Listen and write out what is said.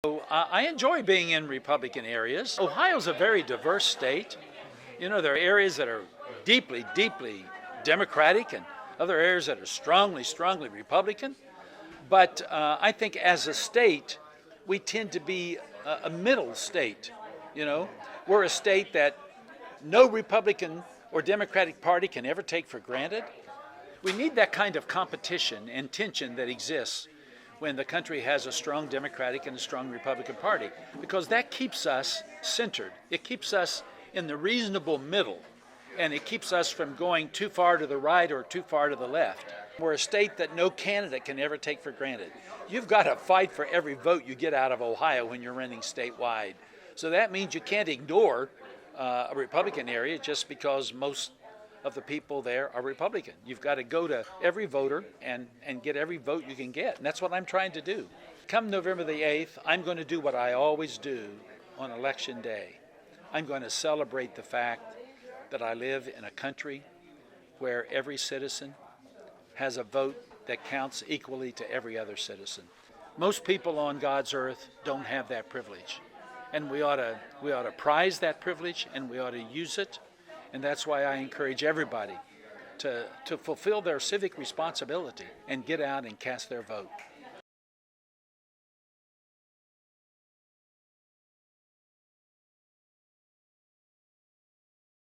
I enjoy being in Republican areas. Ohio's a very diverse state. You know, there are areas that are deeply, deeply Democratic and other areas that are strongly, strongly Republican. But I think as a state, we tend to be a middle state. You know, we're a state that no Republican or Democratic Party can ever take for granted. We need that kind of competition and tension that exists when the country has a strong Democratic and a strong Republican Party, because that keeps us centered. It keeps us in the reasonable middle, and it keeps us from going too far to the right or too far to the left. We're a state that no candidate can ever take for granted. You've got to fight for every vote you get out of Ohio when you're running statewide. So that means you can't ignore a Republican area just because most of the people there are Republican. You've got to go to every voter and get every vote you can get. And that's what I'm trying to do. Come November the 8th, I'm going to do what I always do on Election Day. I'm going to celebrate the fact that I live in a country where every citizen has a vote that counts equally to every other citizen. Most people on God's earth don't have that privilege. And we ought to prize that privilege, and we ought to use it. And that's why I encourage everybody to fulfill their civic responsibility and get out and cast their vote.